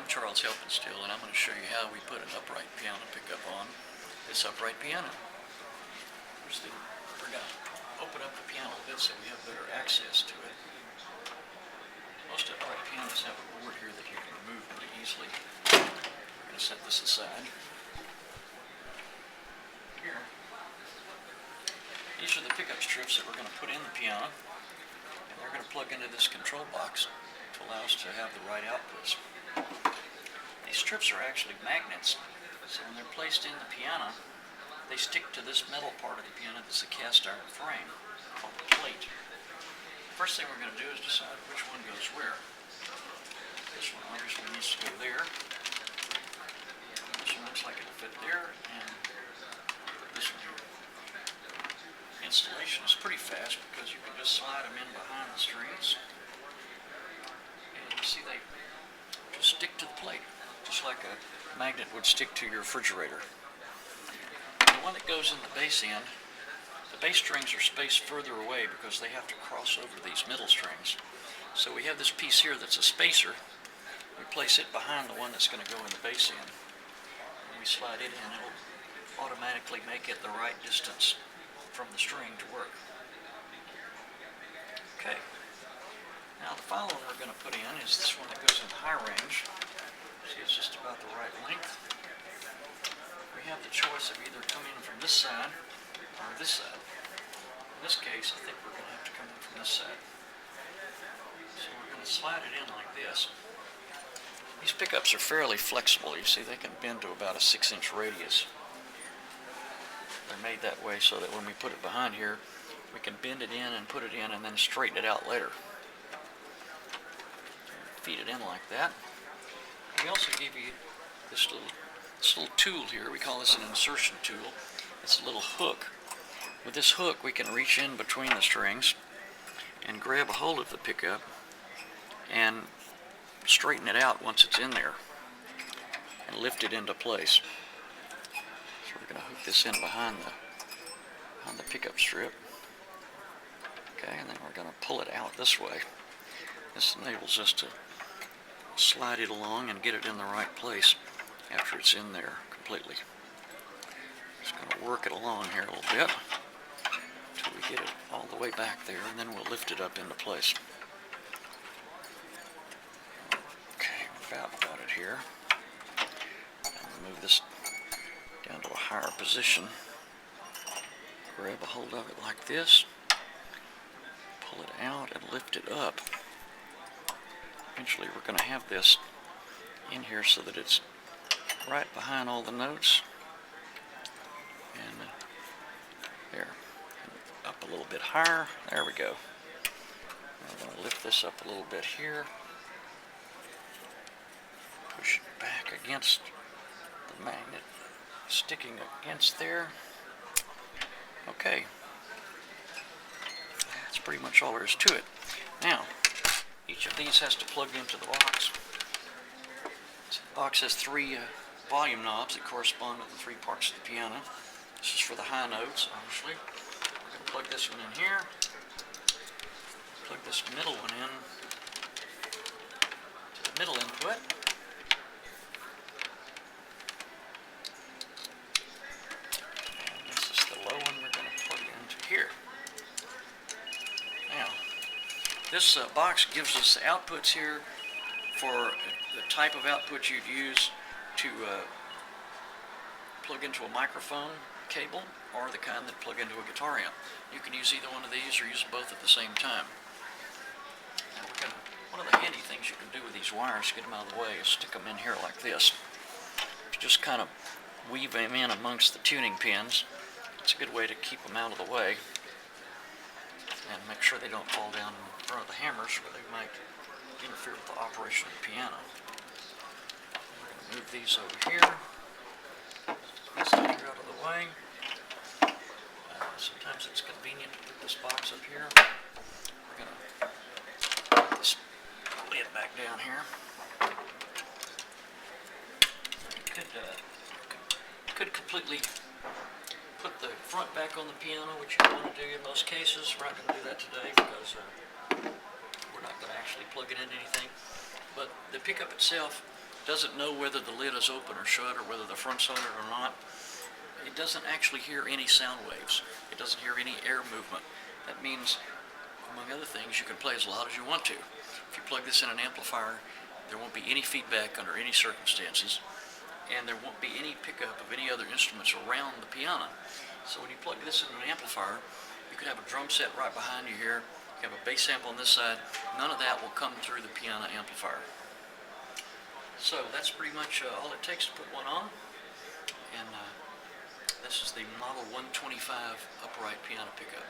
I'm Charles Helpinstill, and I'm going to show you how we put an upright piano pickup on this upright piano. First thing, we're going to open up the piano a bit so we have better access to it. Most upright pianos have a board here that you can remove pretty easily. We're going to set this aside. Here, these are the pickup strips that we're going to put in the piano, and they're going to plug into this control box to allow us to have the right outputs. These strips are actually magnets, so when they're placed in the piano, they stick to this metal part of the piano that's a cast iron frame called the plate. First thing we're going to do is decide which one goes where. This one obviously needs to go there. This one looks like it'll fit there, and this one here. Installation is pretty fast because you can just slide them in behind the strings, and you see they just stick to the plate, just like a magnet would stick to your refrigerator. The one that goes in the bass end, the bass strings are spaced further away because they have to cross over these middle strings. So we have this piece here that's a spacer. We place it behind the one that's going to go in the bass end. And we slide it in, it'll automatically make it the right distance from the string to work. Okay. Now the final one we're going to put in is this one that goes in high range. See, it's just about the right length. We have the choice of either coming from this side or this side. In this case, I think we're going to have to come in from this side. So we're going to slide it in like this. These pickups are fairly flexible. You see, they can bend to about a 6-inch radius. They're made that way so that when we put it behind here, we can bend it in and put it in and then straighten it out later. Feed it in like that. We also give you this little tool here. We call this an insertion tool. It's a little hook. With this hook, we can reach in between the strings and grab a hold of the pickup and straighten it out once it's in there and lift it into place. So we're going to hook this in behind the pickup strip. Okay, and then we're going to pull it out this way. This enables us to slide it along and get it in the right place after it's in there completely. Just going to work it along here a little bit until we get it all the way back there, and then we'll lift it up into place. Okay, about got it here. And move this down to a higher position. Grab a hold of it like this, pull it out and lift it up. Eventually we're going to have this in here so that it's right behind all the notes. And there. And up a little bit higher. There we go. I'm going to lift this up a little bit here. Push it back against the magnet, sticking against there. Okay. That's pretty much all there is to it. Now, each of these has to plug into the box. The box has 3 volume knobs that correspond to the 3 parts of the piano. This is for the high notes, obviously. We're going to plug this one in here. Plug this middle one in to the middle input. And this is the low one we're going to plug into here. Now, this box gives us the outputs here for the type of output you'd use to plug into a microphone cable or the kind that plug into a guitar amp. You can use either one of these or use both at the same time. Now one of the handy things you can do with these wires to get them out of the way is stick them in here like this. Just kind of weave them in amongst the tuning pins. It's a good way to keep them out of the way and make sure they don't fall down in front of the hammers where they might interfere with the operation of the piano. We're going to move these over here. These things are out of the way. Sometimes it's convenient to put this box up here. We're going to put this lid back down here. You could completely put the front back on the piano, which you want to do in most cases. We're not going to do that today because we're not going to actually plug it into anything. But the pickup itself doesn't know whether the lid is open or shut or whether the front's on it or not. It doesn't actually hear any sound waves. It doesn't hear any air movement. That means, among other things, you can play as loud as you want to. If you plug this in an amplifier, there won't be any feedback under any circumstances, and there won't be any pickup of any other instruments around the piano. So when you plug this into an amplifier, you could have a drum set right behind you here, you have a bass amp on this side, none of that will come through the piano amplifier. So that's pretty much all it takes to put one on, and this is the Model 125 upright piano pickup.